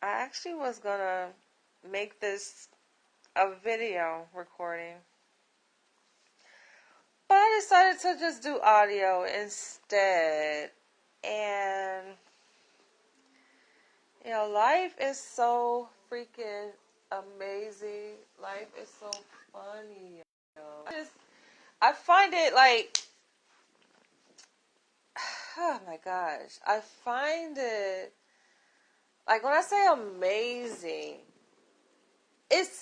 I actually was gonna make this a video recording, but I decided to just do audio instead. And, life is so freaking amazing. Life is so funny, I find it like, oh my gosh. I find it, like, when I say amazing, it's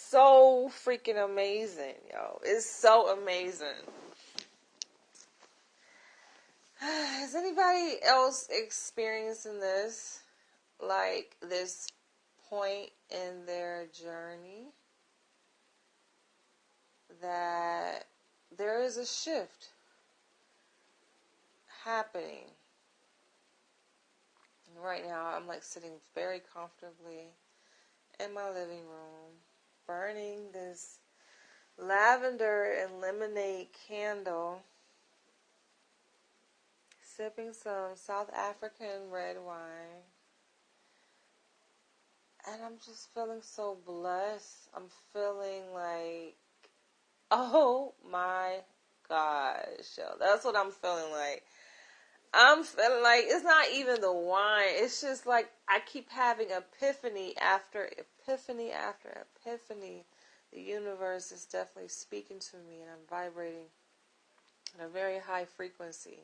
so freaking amazing, yo. It's so amazing. Is anybody else experiencing this? Like, this point in their journey that there is a shift happening. And right now, I'm like sitting very comfortably in my living room, burning this lavender and lemonade candle, sipping some South African red wine, and I'm just feeling so blessed. I'm feeling like, oh my gosh, yo, that's what I'm feeling like. I'm feeling like it's not even the wine. It's just like I keep having epiphany after epiphany after epiphany. The universe is definitely speaking to me, and I'm vibrating at a very high frequency.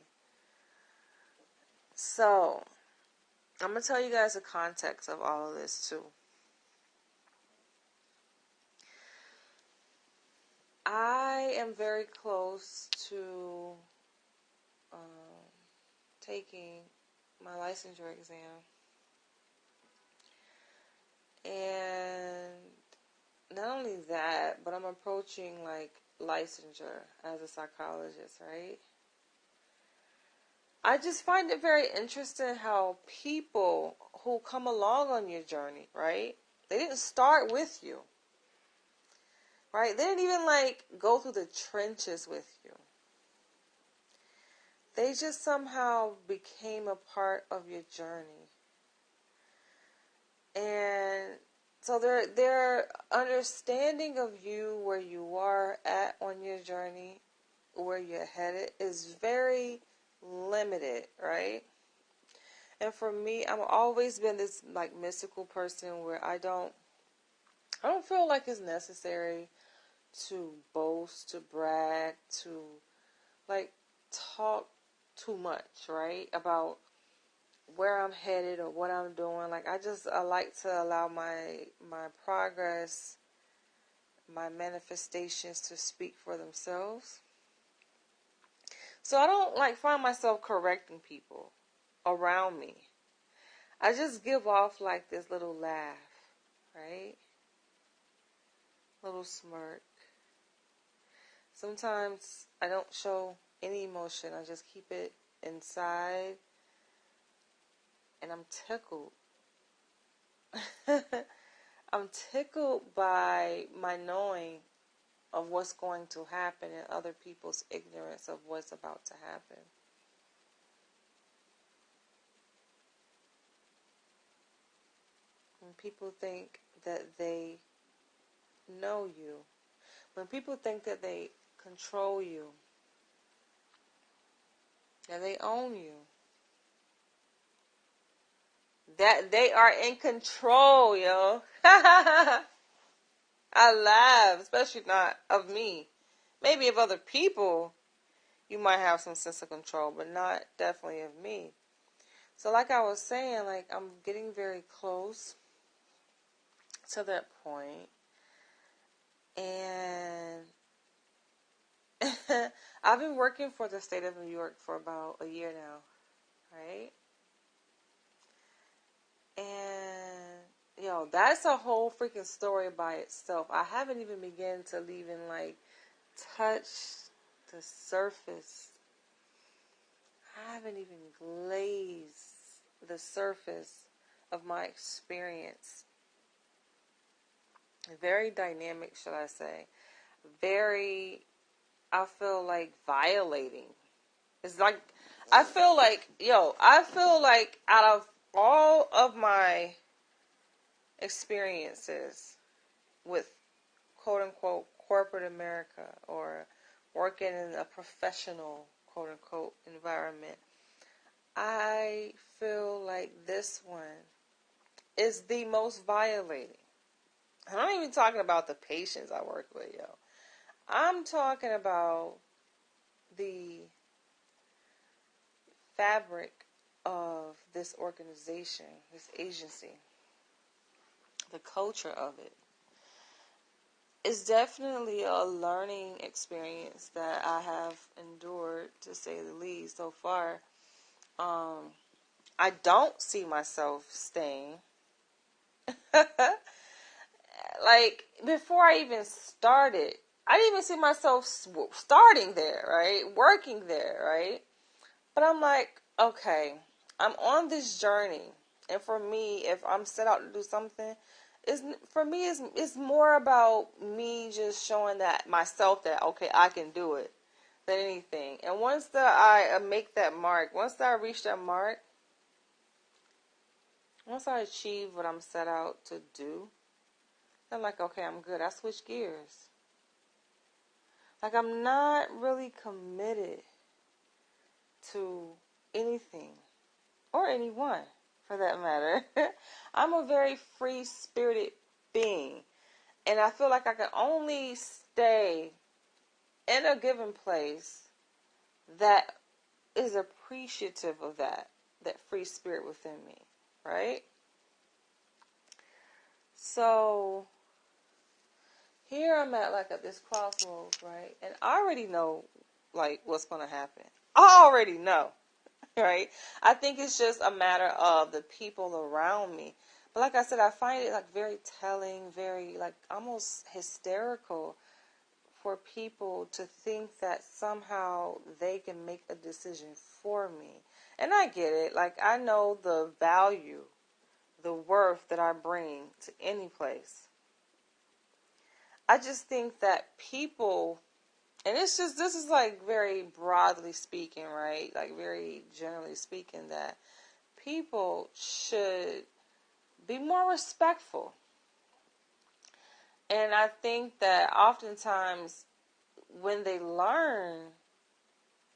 So, I'm going to tell you guys the context of all of this too. I am very close to taking my licensure exam. And not only that, but I'm approaching like licensure as a psychologist, right? I just find it very interesting how people who come along on your journey, right? They didn't start with you, right? They didn't even like go through the trenches with you. They just somehow became a part of your journey. And so their understanding of you, where you are at on your journey, where you're headed, is very limited, right? And for me, I've always been this like mystical person where I don't feel like it's necessary to boast, to brag, to like talk too much, right? About where I'm headed or what I'm doing. Like I like to allow my progress, my manifestations to speak for themselves. So I don't like find myself correcting people around me. I just give off like this little laugh, right? Little smirk. Sometimes I don't show any emotion. I just keep it inside, and I'm tickled. I'm tickled by my knowing of what's going to happen and other people's ignorance of what's about to happen. When people think that they know you, when people think that they control you, that they own you, that they are in control, yo. I laugh, especially not of me. Maybe of other people, you might have some sense of control, but not definitely of me. So like I was saying, like I'm getting very close to that point. And I've been working for the state of New York for about a year now, right? And, that's a whole freaking story by itself. I haven't even begun to even, like, touch the surface. I haven't even glazed the surface of my experience. Very dynamic, should I say. Very, I feel like violating. It's like, I feel like out of all of my experiences with quote unquote corporate America or working in a professional quote unquote environment, I feel like this one is the most violating. I'm not even talking about the patients I work with, yo. I'm talking about the fabric of this organization, this agency, the culture of it. It's definitely a learning experience that I have endured, to say the least, so far. I don't see myself staying. Like, before I even started, I didn't even see myself starting there, right? Working there, right? But I'm like, okay, I'm on this journey. And for me, if I'm set out to do something, it's more about me just showing that myself that, okay, I can do it than anything. And once I make that mark, once I reach that mark, once I achieve what I'm set out to do, I'm like, okay, I'm good. I switch gears. Like, I'm not really committed to anything or anyone for that matter. I'm a very free-spirited being, and I feel like I can only stay in a given place that is appreciative of that free spirit within me, right? So here I'm at this crossroads, right? And I already know like what's going to happen. I already know, right? I think it's just a matter of the people around me. But like I said, I find it like very telling, very like almost hysterical for people to think that somehow they can make a decision for me. And I get it. Like, I know the value, the worth that I bring to any place. I just think that people, and this is like very broadly speaking, right? Like very generally speaking, that people should be more respectful. And I think that oftentimes when they learn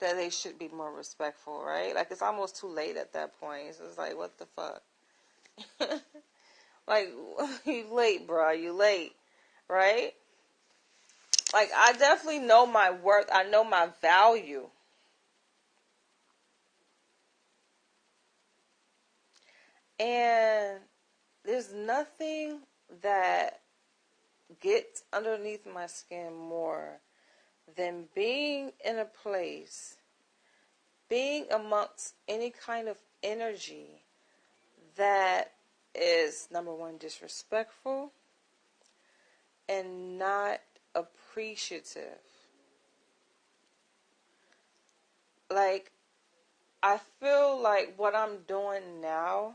that they should be more respectful, right? Like, it's almost too late at that point. It's just like, what the fuck? Like, you late, bro. You late, right? Like, I definitely know my worth. I know my value. And there's nothing that gets underneath my skin more than being in a place, being amongst any kind of energy that is, number one, disrespectful and not appreciative. Like, I feel like what I'm doing now,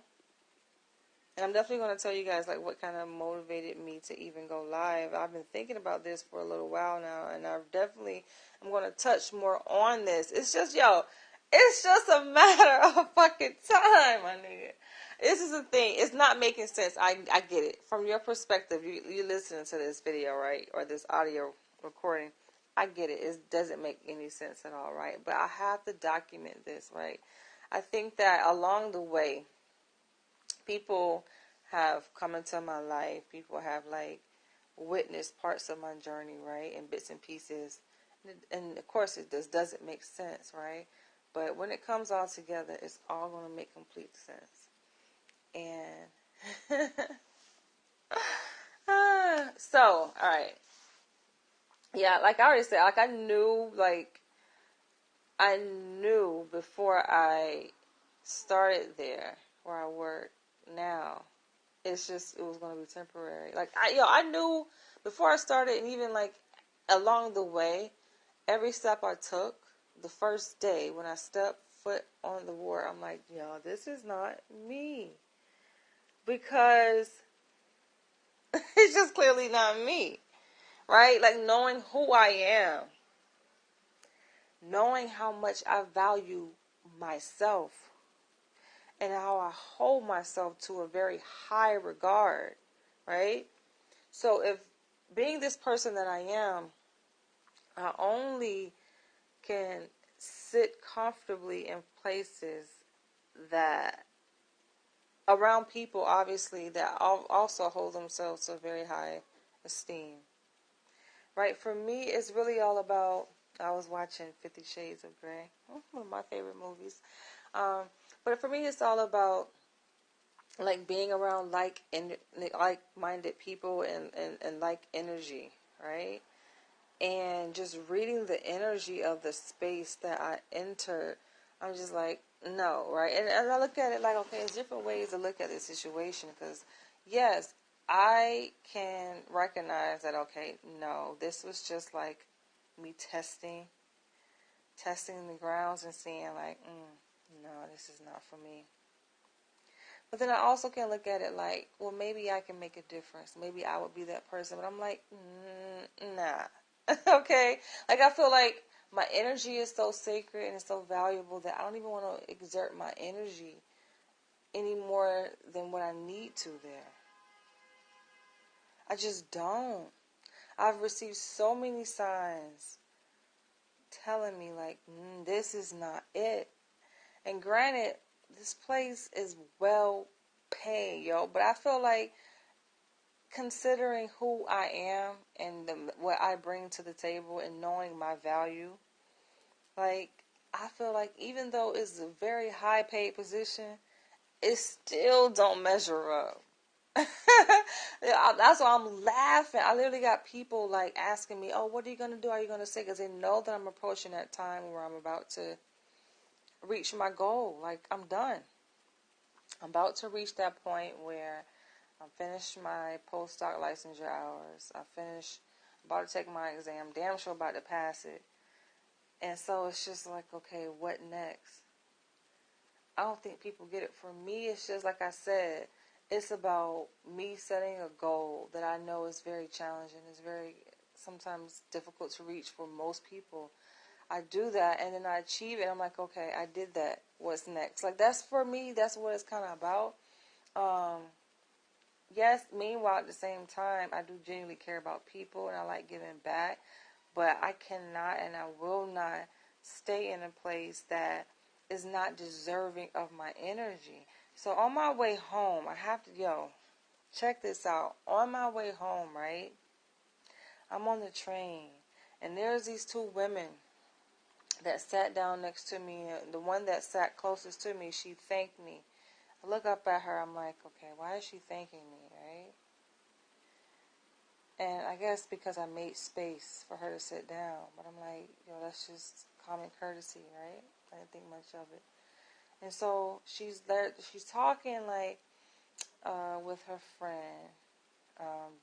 and I'm definitely going to tell you guys like what kind of motivated me to even go live. I've been thinking about this for a little while now, and I'm going to touch more on this. It's just, it's just a matter of fucking time, my nigga. This is the thing. It's not making sense. I get it. From your perspective, you listening to this video, right? Or this audio recording. I get it. It doesn't make any sense at all, right? But I have to document this, right? I think that along the way, people have come into my life. People have, like, witnessed parts of my journey, right? In bits and pieces. And of course, it just doesn't make sense, right? But when it comes all together, it's all going to make complete sense. And so, all right. Yeah, like I already said, like I knew before I started there where I work now. It was going to be temporary. Like I knew before I started, and even like along the way, every step I took, the first day when I stepped foot on the ward, I'm like, this is not me. Because it's just clearly not me, right? Like, knowing who I am, knowing how much I value myself, and how I hold myself to a very high regard, right? So if being this person that I am, I only can sit comfortably in places that around people, obviously, that also hold themselves to a very high esteem, right? For me, it's really all about. I was watching 50 Shades of Grey, one of my favorite movies. Um, but for me, it's all about like being around like-minded people and like energy, right? And just reading the energy of the space that I enter, I'm just like, no, right? And I look at it like, okay, there's different ways to look at this situation because, yes, I can recognize that, okay, no, this was just like me testing the grounds and seeing like, no, this is not for me. But then I also can look at it like, well, maybe I can make a difference. Maybe I would be that person. But I'm like, nah. Okay? Like, I feel like my energy is so sacred and it's so valuable that I don't even want to exert my energy any more than what I need to there. I just don't. I've received so many signs telling me, like, this is not it. And granted, this place is well paid, yo. But I feel like considering who I am and what I bring to the table and knowing my value, like, I feel like even though it's a very high paid position, it still don't measure up. That's why I'm laughing. I literally got people like asking me, "Oh, what are you gonna do? Are you gonna say?" Because they know that I'm approaching that time where I'm about to reach my goal. Like, I'm done. I'm about to reach that point where I'm finished my postdoc licensure hours. About to take my exam. Damn sure about to pass it. And so it's just like, okay, what next? I don't think people get it. For me, it's just like I said, it's about me setting a goal that I know is very challenging. It's very sometimes difficult to reach for most people. I do that and then I achieve it. I'm like, okay, I did that. What's next? Like, that's for me. That's what it's kind of about. Um, yes, meanwhile, at the same time, I do genuinely care about people and I like giving back. But I cannot and I will not stay in a place that is not deserving of my energy. So on my way home, I have to, check this out. On my way home, right? I'm on the train and there's these two women that sat down next to me. The one that sat closest to me, she thanked me. I look up at her, I'm like, okay, why is she thanking me, right? And I guess because I made space for her to sit down. But I'm like, that's just common courtesy, right? I didn't think much of it. And so she's there, she's talking like with her friend,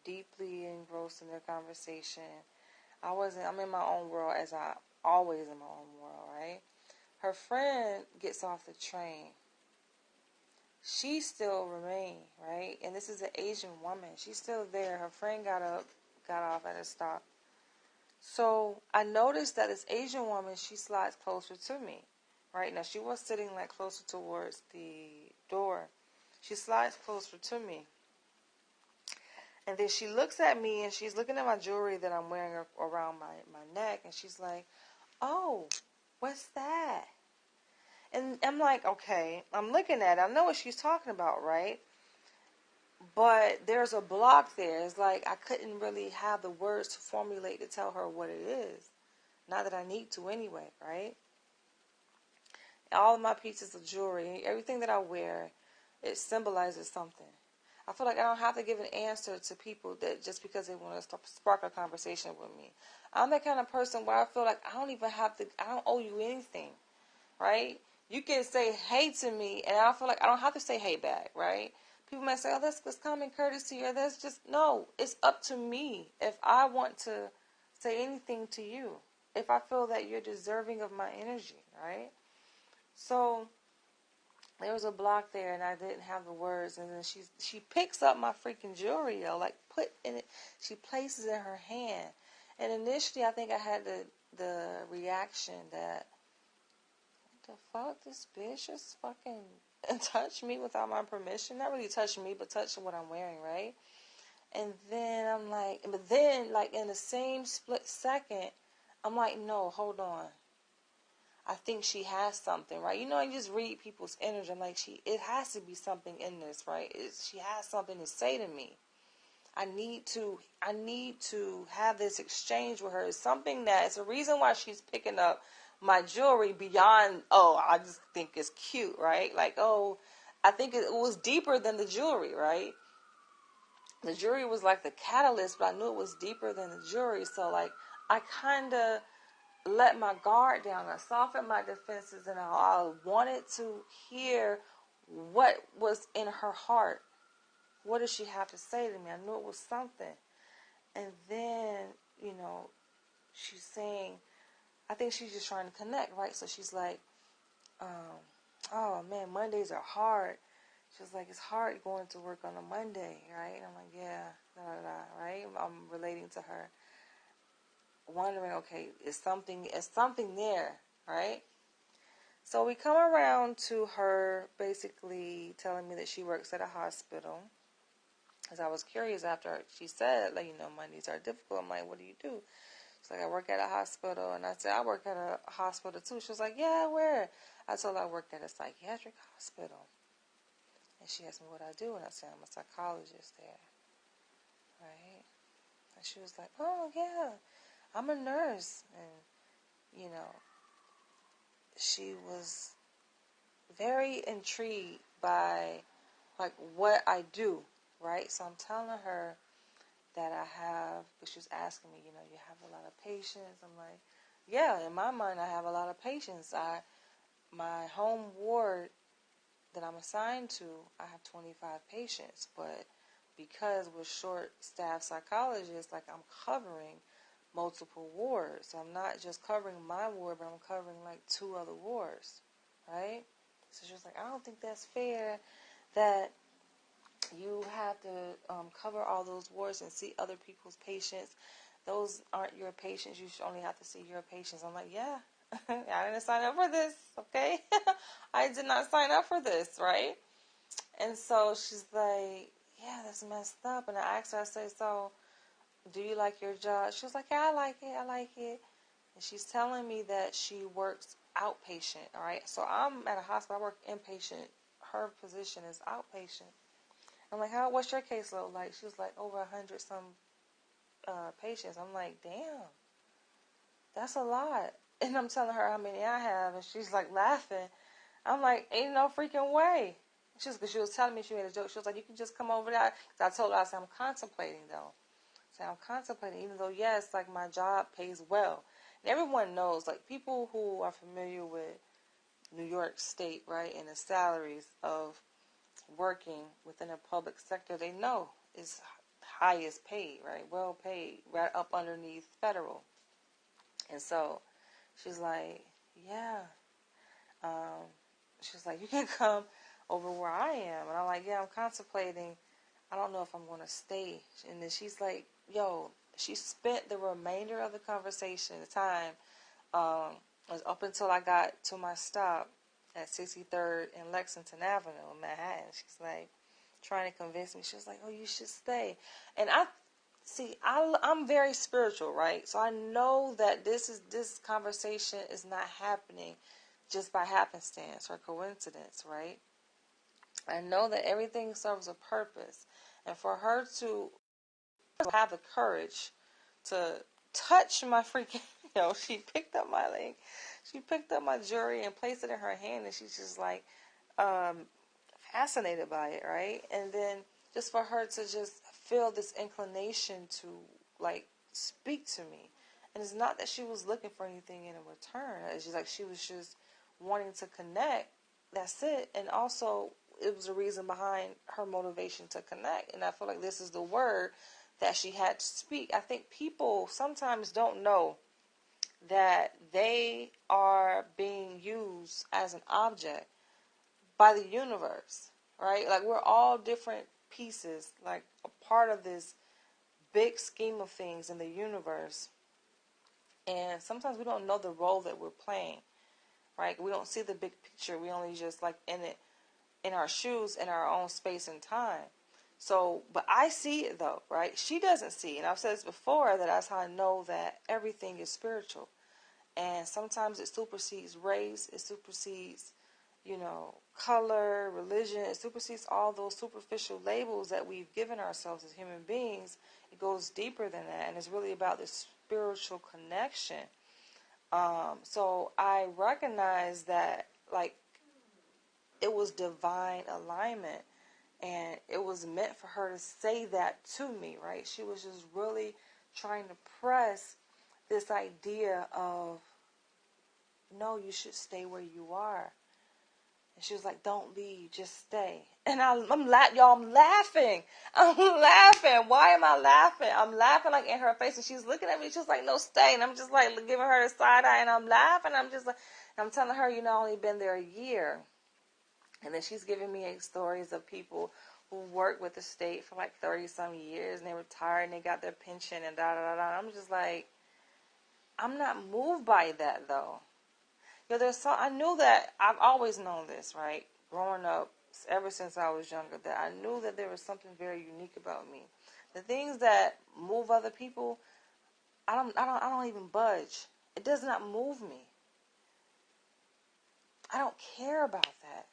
deeply engrossed in their conversation. I'm in my own world as I always in my own world, right? Her friend gets off the train. She still remained, right? And this is an Asian woman. She's still there. Her friend got off at a stop. So I noticed that this Asian woman, she slides closer to me. Right now, she was sitting like closer towards the door. She slides closer to me. And then she looks at me and she's looking at my jewelry that I'm wearing around my neck. And she's like, oh, what's that? And I'm like, okay, I'm looking at it. I know what she's talking about, right? But there's a block there. It's like I couldn't really have the words to formulate to tell her what it is. Not that I need to anyway, right? All of my pieces of jewelry, everything that I wear, it symbolizes something. I feel like I don't have to give an answer to people that just because they want to spark a conversation with me. I'm that kind of person where I feel like I don't owe you anything, right? You can say hey to me, and I feel like I don't have to say hey back, right? People might say, oh, that's common courtesy, or that's just, no, it's up to me if I want to say anything to you, if I feel that you're deserving of my energy, right? So there was a block there, and I didn't have the words. And then she picks up my freaking jewelry, like put in it. She places it in her hand, and initially I think I had the reaction that, what the fuck, this bitch just fucking touched me without my permission. Not really touched me, but touched what I'm wearing, right? And then I'm like, but then like in the same split second, I'm like, no, hold on. I think she has something, right? You know, I just read people's energy. I'm like, it has to be something in this, right? She has something to say to me. I need to have this exchange with her. It's something it's a reason why she's picking up my jewelry beyond, oh, I just think it's cute, right? Like, oh, I think it was deeper than the jewelry, right? The jewelry was like the catalyst, but I knew it was deeper than the jewelry. So like, I kind of let my guard down. I softened my defenses, and I wanted to hear what was in her heart. What does she have to say to me? I knew it was something. And then, she's saying, I think she's just trying to connect, right? So she's like, oh man, Mondays are hard. She's like, it's hard going to work on a Monday, right? And I'm like, yeah, da, da, da, right? I'm relating to her, wondering, okay, is something there, right? So we come around to her basically telling me that she works at a hospital. Because I was curious after she said, like, Mondays are difficult. I'm like, what do you do? She's like, I work at a hospital. And I said, I work at a hospital too. She was like, yeah, where? I told her I work at a psychiatric hospital. And she asked me what I do. And I said, I'm a psychologist there. Right? And she was like, oh, yeah, I'm a nurse. And, she was very intrigued by, like, what I do. Right? So I'm telling her that I have, but she was asking me, you have a lot of patience. I'm like, yeah, in my mind, I have a lot of patience. My home ward that I'm assigned to, I have 25 patients, but because we're short-staffed psychologists, like I'm covering multiple wards. So I'm not just covering my ward, but I'm covering like 2 other wards, right? So she was like, I don't think that's fair that you have to cover all those wards and see other people's patients. Those aren't your patients. You should only have to see your patients. I'm like, yeah, I didn't sign up for this, okay? I did not sign up for this, right? And so she's like, yeah, that's messed up. And I asked her, I said, so do you like your job? She was like, yeah, I like it. And she's telling me that she works outpatient, all right? So I'm at a hospital. I work inpatient. Her position is outpatient. I'm like, what's your caseload like? She was like, over 100 some patients. I'm like, damn, that's a lot. And I'm telling her how many I have, and she's like laughing. I'm like, ain't no freaking way. Because she was telling me, she made a joke. She was like, you can just come over there. Because I told her, I said, I'm contemplating though. I said, I'm contemplating, even though, yes, like my job pays well. And everyone knows, like people who are familiar with New York State, right, and the salaries of working within a public sector, they know is highest paid, right? Well paid, right up underneath federal. And so she's like, yeah. Um, she's like, you can come over where I am. And I'm like, yeah, I'm contemplating. I don't know if I'm going to stay. And then she's like, yo, she spent the remainder of the conversation, the time, was up until I got to my stop at 63rd and Lexington Avenue in Manhattan. She's like, trying to convince me. She was like, oh, you should stay. And I'm very spiritual, right? So I know that this conversation is not happening just by happenstance or coincidence, right? I know that everything serves a purpose. And for her to have the courage to touch my freaking, she picked up my link. She picked up my jewelry and placed it in her hand, and she's just like fascinated by it, right? And then just for her to just feel this inclination to like speak to me. And it's not that she was looking for anything in return. It's just like she was just wanting to connect. That's it. And also, it was a reason behind her motivation to connect. And I feel like this is the word that she had to speak. I think people sometimes don't know that they are being used as an object by the universe, right? Like we're all different pieces, like a part of this big scheme of things in the universe. And sometimes we don't know the role that we're playing, right? We don't see the big picture. We only just like in our shoes in our own space and time. So, but I see it though, right? She doesn't see. And I've said this before, that that's how I know that everything is spiritual. And sometimes it supersedes race, it supersedes, color, religion, it supersedes all those superficial labels that we've given ourselves as human beings. It goes deeper than that, and it's really about this spiritual connection. So I recognize that, like, it was divine alignment, and it was meant for her to say that to me, right? She was just really trying to press this idea of, no, you should stay where you are. And she was like, don't leave, just stay. And I'm laughing. I'm laughing. Why am I laughing? I'm laughing like in her face, and she's looking at me. She's like, no, stay. And I'm just like giving her the side eye, and I'm laughing. I'm just like, I'm telling her, I only been there a year. And then she's giving me stories of people who worked with the state for like 30 some years, and they retired and they got their pension and da da da da. I'm just like, I'm not moved by that though. I knew that, I've always known this, right? Growing up, ever since I was younger, that I knew that there was something very unique about me. The things that move other people, I don't even budge. It does not move me. I don't care about that,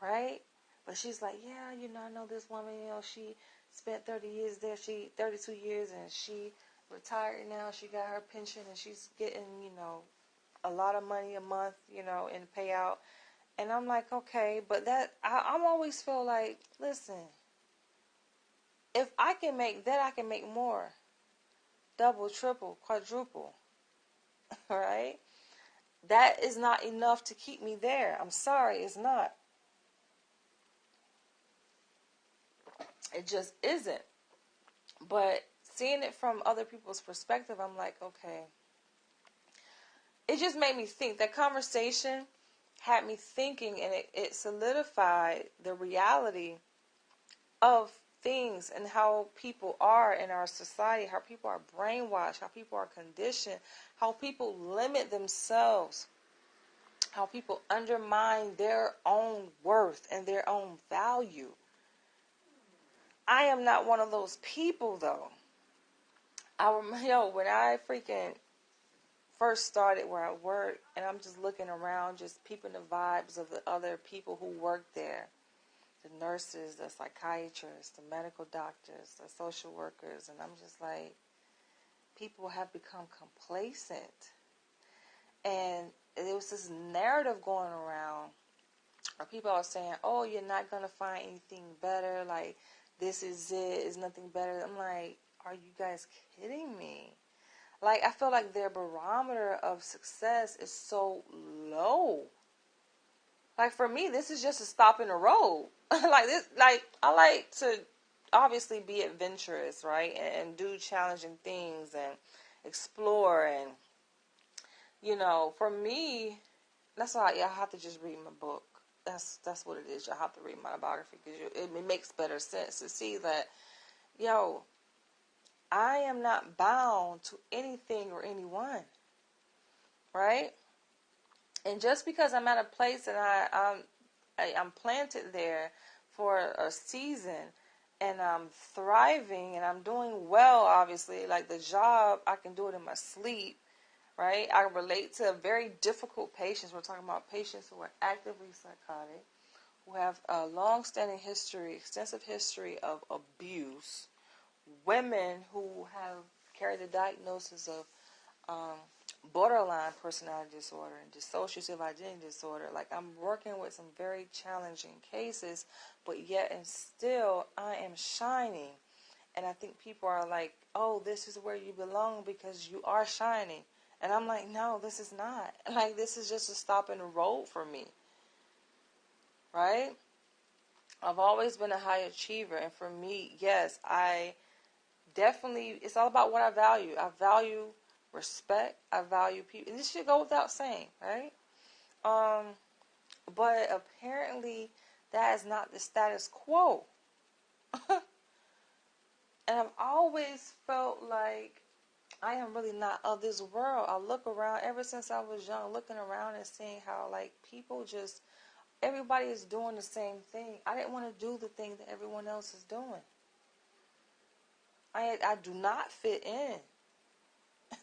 right? But she's like, yeah, I know this woman, she spent 30 years there, 32 years, and she retired now. She got her pension, and she's getting, a lot of money a month, in payout. And I'm like, okay, but I'm always feel like, listen, if I can make that, I can make more. Double, triple, quadruple, right? That is not enough to keep me there. I'm sorry, it's not. It just isn't. But seeing it from other people's perspective, I'm like, okay. It just made me think. That conversation had me thinking, and it solidified the reality of things and how people are in our society, how people are brainwashed, how people are conditioned, how people limit themselves, how people undermine their own worth and their own value. I am not one of those people, though. When I freaking first started where I work, and I'm just looking around, just peeping the vibes of the other people who work there, the nurses, the psychiatrists, the medical doctors, the social workers, and I'm just like, people have become complacent. And there was this narrative going around where people are saying, oh, you're not going to find anything better, like, this is it, is nothing better. I'm like, are you guys kidding me? Like, I feel like their barometer of success is so low. Like, for me, this is just a stop in the road. I like to obviously be adventurous, right? And do challenging things and explore. And, for me, that's why I have to just read my book. That's what it is. You have to read my biography because it makes better sense to see that, I am not bound to anything or anyone, right? And just because I'm at a place and I'm planted there for a season and I'm thriving and I'm doing well, obviously, like the job, I can do it in my sleep, right? I relate to very difficult patients. We're talking about patients who are actively psychotic, who have a long-standing history, extensive history of abuse, women who have carried the diagnosis of borderline personality disorder and dissociative identity disorder. Like, I'm working with some very challenging cases, but yet and still I am shining. And I think people are like, oh, this is where you belong because you are shining. And I'm like, no, this is not. Like, this is just a stop in the road for me. Right? I've always been a high achiever. And for me, yes, I definitely, it's all about what I value. I value respect. I value people. And this should go without saying, right? But apparently that is not the status quo. And I've always felt like I am really not of this world. I look around ever since I was young, looking around and seeing how, like, people just, everybody is doing the same thing. I didn't want to do the thing that everyone else is doing. I do not fit in.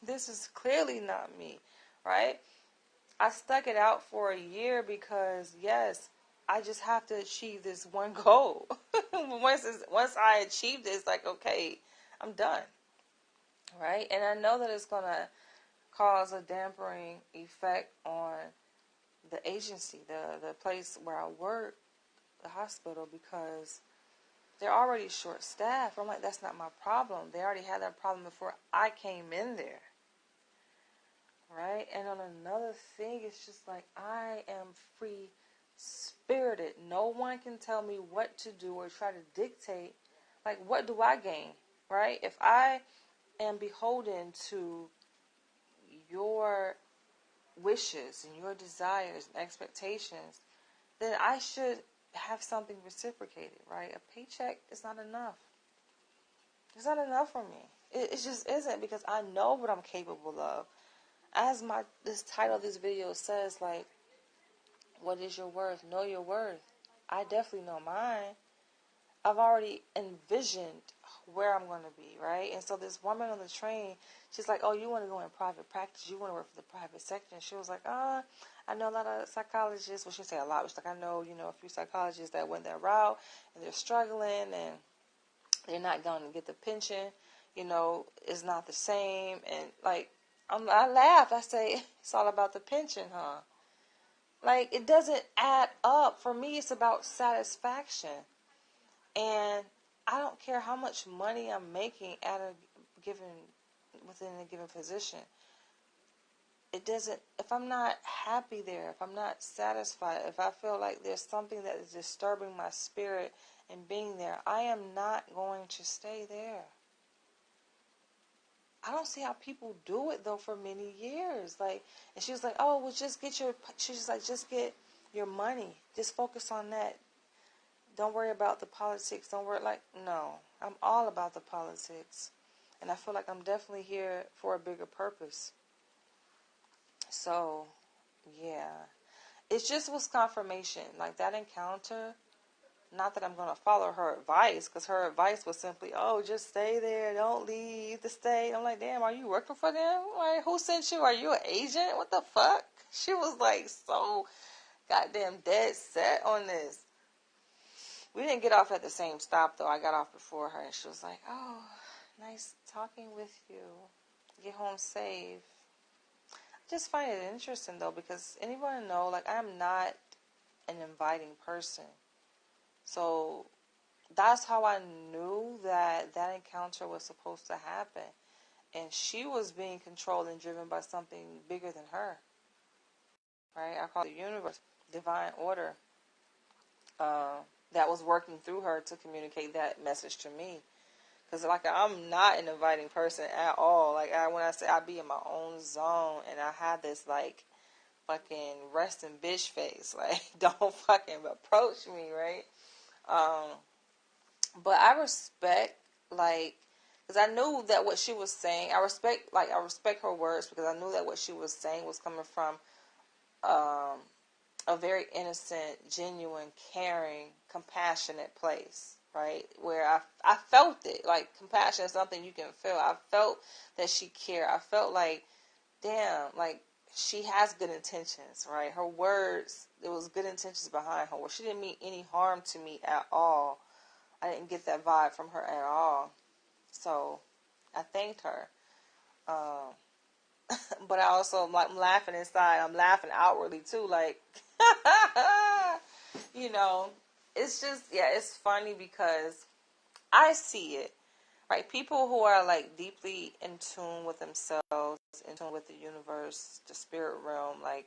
This is clearly not me, right? I stuck it out for a year because, yes, I just have to achieve this one goal. once I achieve this, like, okay, I'm done, right? And I know that it's going to cause a dampening effect on the agency, the place where I work, the hospital, because they're already short-staffed. I'm like, that's not my problem. They already had that problem before I came in there, right? And on another thing, it's just like, I am free-spirited. No one can tell me what to do or try to dictate. Like, what do I gain, right? If I am beholden to your wishes and your desires and expectations, then I should have something reciprocated, right? A paycheck is not enough. It's not enough for me. It just isn't, because I know what I'm capable of. As this title of this video says, like, what is your worth? Know your worth. I definitely know mine. I've already envisioned where I'm going to be, right? And so this woman on the train, she's like, oh, you want to go in private practice? You want to work for the private sector? And she was like, I know a lot of psychologists. Well, she didn't say a lot, but she's like, I know, a few psychologists that went that route, and they're struggling, and they're not going to get the pension. It's not the same. And, like, I laughed. I say, it's all about the pension, huh? Like, it doesn't add up. For me, it's about satisfaction. And I don't care how much money I'm making within a given position. It doesn't, if I'm not happy there, if I'm not satisfied, if I feel like there's something that is disturbing my spirit in being there, I am not going to stay there. I don't see how people do it, though, for many years. Like, and she was like, oh, well, just get your money. Just focus on that. Don't worry about the politics. Don't worry, like, no. I'm all about the politics. And I feel like I'm definitely here for a bigger purpose. So, yeah. It just was confirmation. Like, that encounter, not that I'm going to follow her advice, because her advice was simply, oh, just stay there. Don't leave the state. I'm like, damn, are you working for them? Like, who sent you? Are you an agent? What the fuck? She was, like, so goddamn dead set on this. We didn't get off at the same stop, though. I got off before her, and she was like, oh, nice talking with you. Get home safe. I just find it interesting, though, because anyone know, like, I'm not an inviting person. So that's how I knew that encounter was supposed to happen. And she was being controlled and driven by something bigger than her. Right? I call it the universe, divine order. That was working through her to communicate that message to me. Because, like, I'm not an inviting person at all. Like, when I say I be in my own zone, and I have this, like, fucking resting bitch face. Like, don't fucking approach me, right? But I respect, like, because I knew that what she was saying, I respect her words, because I knew that what she was saying was coming from a very innocent, genuine, caring, compassionate place, right? Where I felt it. Like, compassion is something you can feel. I felt that she cared. I felt like, damn, like, she has good intentions, right? Her words, there was good intentions behind her. Where she didn't mean any harm to me at all. I didn't get that vibe from her at all. So, I thanked her. But I also, like, I'm laughing inside. I'm laughing outwardly too. Like, it's just, yeah, it's funny because I see it, right? People who are, like, deeply in tune with themselves, in tune with the universe, the spirit realm, like,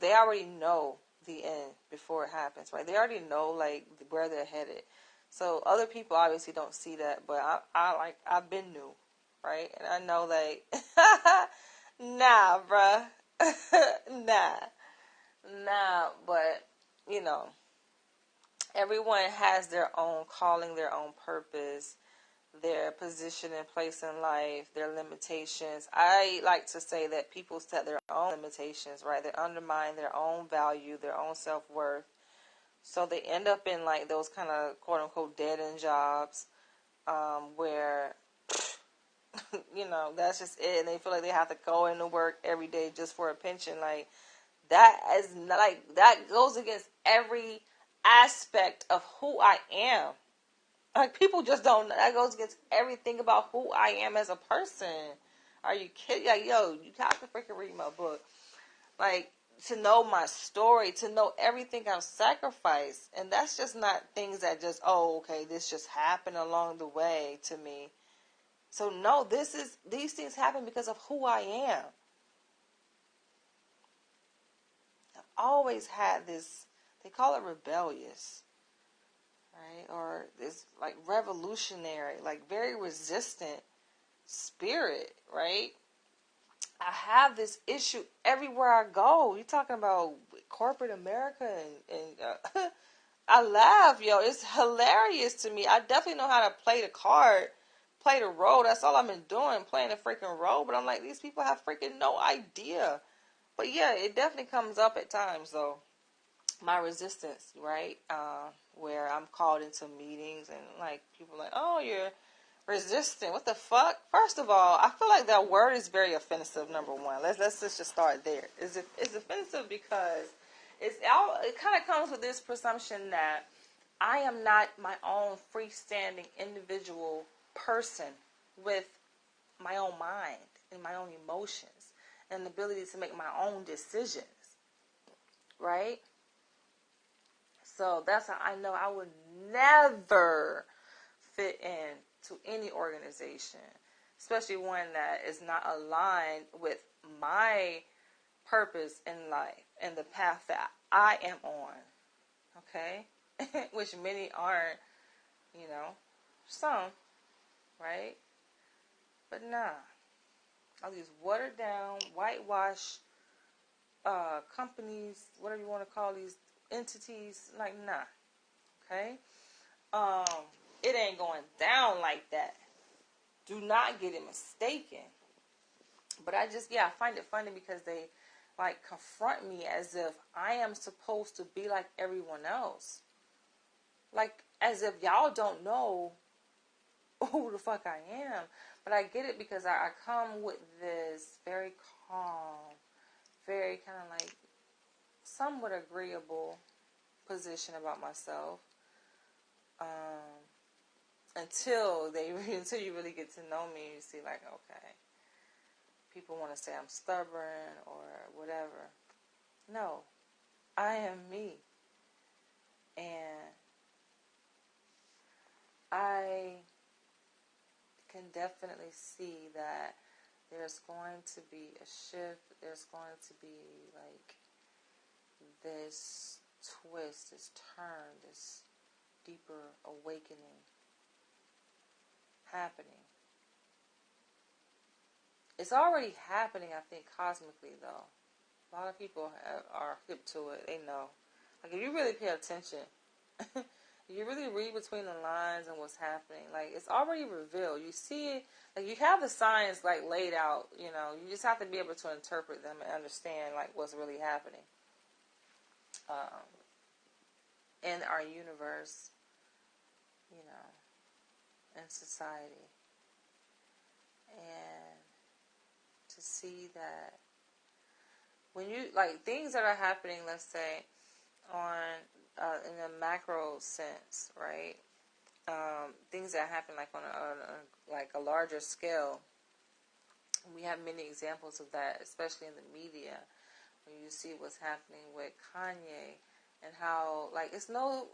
they already know the end before it happens, right? They already know, like, where they're headed. So other people obviously don't see that, but I've been new, right? And I know, like, nah, bruh. Nah, but, everyone has their own calling, their own purpose, their position and place in life, their limitations. I like to say that people set their own limitations, right? They undermine their own value, their own self-worth, So they end up in like those kind of quote unquote dead end jobs, where that's just it, and they feel like they have to go into work every day just for a pension. Like that is not, like that goes against every aspect of who I am. Like people just don't. That goes against everything about who I am as a person. Are you kidding? Like, yo, you have to freaking read my book. Like, to know my story, to know everything I've sacrificed, and that's just not things that just, oh, okay, this just happened along the way to me. So no, these things happen because of who I am. I've always had this. They call it rebellious, right? Or this like revolutionary, like very resistant spirit, right? I have this issue everywhere I go. You're talking about corporate America, and I laugh, yo. It's hilarious to me. I definitely know how to play the card, play the role. That's all I've been doing, playing the freaking role. But I'm like, these people have freaking no idea. But yeah, it definitely comes up at times, though. My resistance, right? Where I'm called into meetings and like people are like, oh, you're resistant. What the fuck? First of all, I feel like that word is very offensive. Number one, let's just start there. It's offensive because it kind of comes with this presumption that I am not my own freestanding individual person with my own mind and my own emotions and the ability to make my own decisions, right? So that's how I know I would never fit in to any organization, especially one that is not aligned with my purpose in life and the path that I am on. Okay? Which many aren't, some, right? But nah. All these watered down, whitewash companies, whatever you want to call these entities, like nah. Okay? Um, it ain't going down like that. Do not get it mistaken. But I find it funny because they like confront me as if I am supposed to be like everyone else. Like as if y'all don't know who the fuck I am. But I get it because I come with this very calm, very kind of like somewhat agreeable position about myself. Until until you really get to know me, you see like, okay, people want to say I'm stubborn or whatever. No, I am me. And I can definitely see that there's going to be a shift. There's going to be like this twist, this turn, this deeper awakening happening. It's already happening, I think, cosmically, though. A lot of people are hip to it. They know. Like, if you really pay attention, you really read between the lines and what's happening. Like, it's already revealed. You see it. Like, you have the signs, like, laid out, You just have to be able to interpret them and understand, like, what's really happening in our universe, in society. And to see that when you, like, things that are happening, let's say, on in a macro sense, right? Things that happen like on a larger scale. We have many examples of that, especially in the media, when you see what's happening with Kanye and how like it's no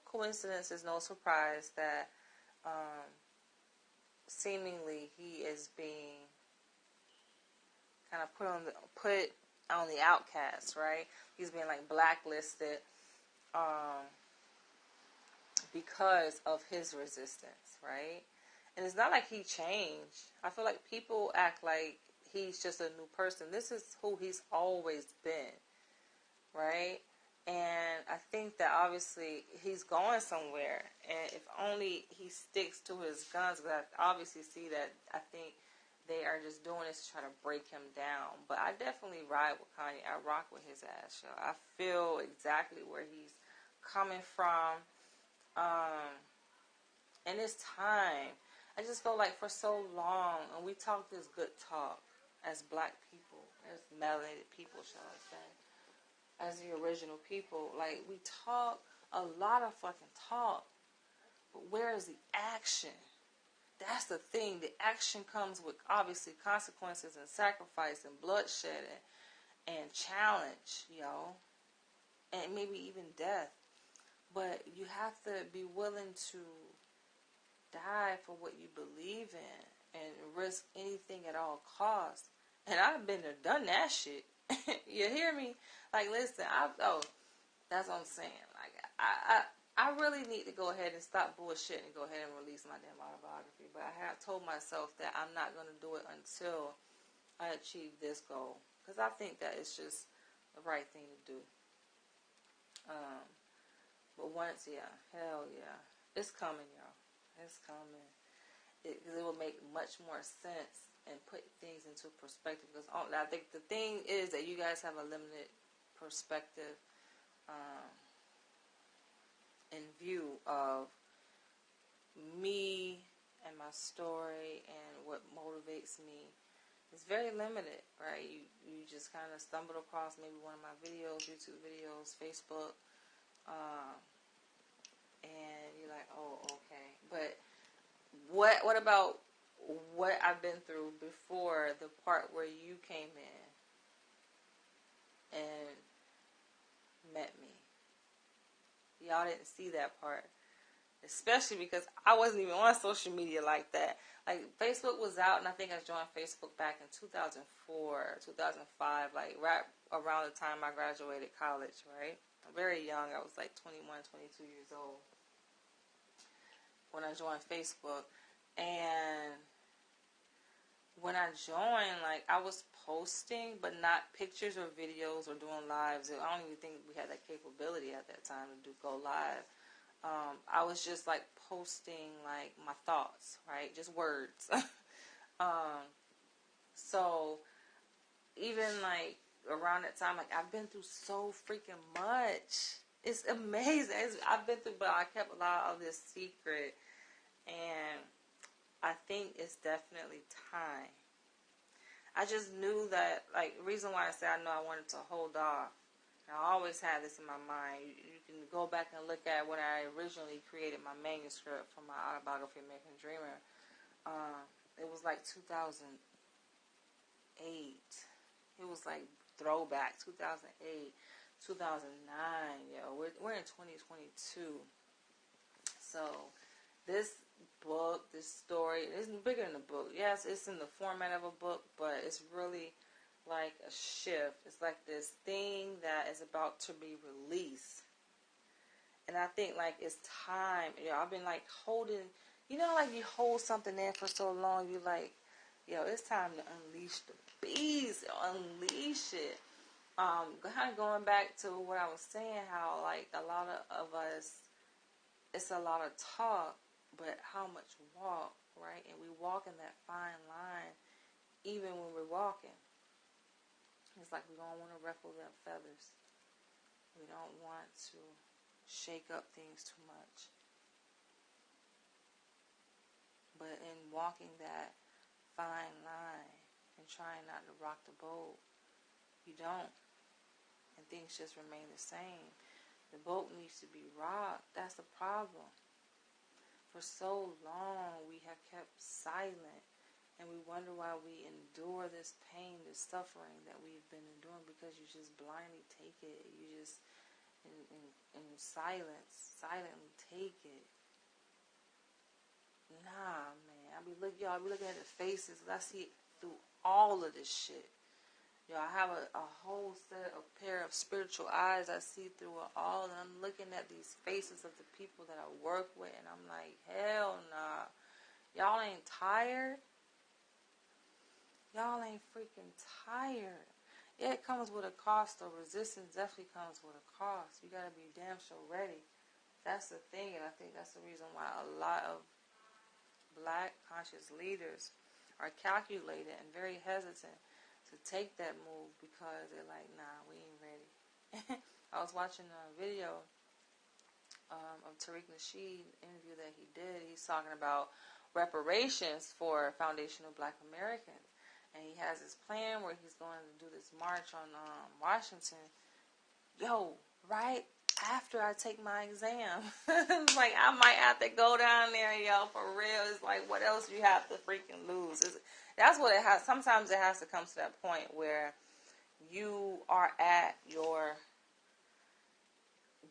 coincidence, it's no surprise that seemingly he is being kind of put on the outcast, right? He's being like blacklisted because of his resistance, right? And it's not like he changed. I feel like people act like he's just a new person. This is who he's always been, right? And I think that obviously he's going somewhere. And if only he sticks to his guns, because I obviously see that I think they are just doing this to try to break him down. But I definitely ride with Kanye. I rock with his ass, yo. I feel exactly where he's coming from. And it's time. I just feel like for so long, and we talk this good talk as black people, as melanated people, shall I say, as the original people. Like, we talk a lot of fucking talk, but where is the action? That's the thing. The action comes with, obviously, consequences and sacrifice and bloodshed and challenge, and maybe even death. But you have to be willing to die for what you believe in and risk anything at all costs. And I've been there, done that shit. You hear me? Like, listen, that's what I'm saying. Like, I really need to go ahead and stop bullshit and go ahead and release my damn autobiography. But I have told myself that I'm not going to do it until I achieve this goal, because I think that it's just the right thing to do. But once, hell yeah, it's coming, y'all. It's coming. It will make much more sense and put things into perspective. Because I think the thing is that you guys have a limited perspective in view of me and my story and what motivates me. It's very limited, right? You just kind of stumbled across maybe one of my videos, YouTube videos, Facebook, and you're like, oh, okay. But what about what I've been through before the part where you came in and met me? Y'all didn't see that part. Especially because I wasn't even on social media like that. Like, Facebook was out, and I think I joined Facebook back in 2004, 2005, like right around the time I graduated college, right? I'm very young. I was like 21, 22 years old when I joined Facebook. And when I joined, like, I was posting, but not pictures or videos or doing lives. I don't even think we had that capability at that time to go live. I was just like posting like my thoughts, right? Just words. So even like around that time, like, I've been through so freaking much. It's amazing. I've been through, but I kept a lot of this secret, and I think it's definitely time. I just knew that, like, the reason why I said I know I wanted to hold off. I always had this in my mind. You can go back and look at when I originally created my manuscript for my autobiography, American Dreamer. It was like 2008. It was like throwback, 2008, 2009. We're in 2022. So this book, this story, it's bigger than a book. Yes, it's in the format of a book, but it's really like a shift. It's like this thing that is about to be released. And I think, like, it's time. I've been like holding, like you hold something in for so long, you like, it's time to unleash the beast, unleash it. Kind of going back to what I was saying, how like a lot of us, it's a lot of talk, but how much walk, right? And we walk in that fine line, even when we're walking. It's like we don't want to ruffle their feathers. We don't want to shake up things too much. But in walking that fine line and trying not to rock the boat, you don't. And things just remain the same. The boat needs to be rocked. That's the problem. For so long, we have kept silent. And we wonder why we endure this pain, this suffering that we've been enduring, because you just blindly take it. You just, in silently take it. Nah, man. I be looking at the faces. I see through all of this shit. I have a whole pair of spiritual eyes. I see through it all, and I'm looking at these faces of the people that I work with, and I'm like, hell nah. Y'all ain't tired? Y'all ain't freaking tired. Yeah, it comes with a cost, though. Resistance definitely comes with a cost. You gotta be damn sure ready. That's the thing, and I think that's the reason why a lot of black conscious leaders are calculated and very hesitant to take that move, because they're like, nah, we ain't ready. I was watching a video Tariq Nasheed interview that he did, he's talking about reparations for foundational Black Americans. And he has this plan where he's going to do this march on Washington. Yo, right after I take my exam. It's like, I might have to go down there, yo, for real. It's like, what else you have to freaking lose? That's what it has. Sometimes it has to come to that point where you are at your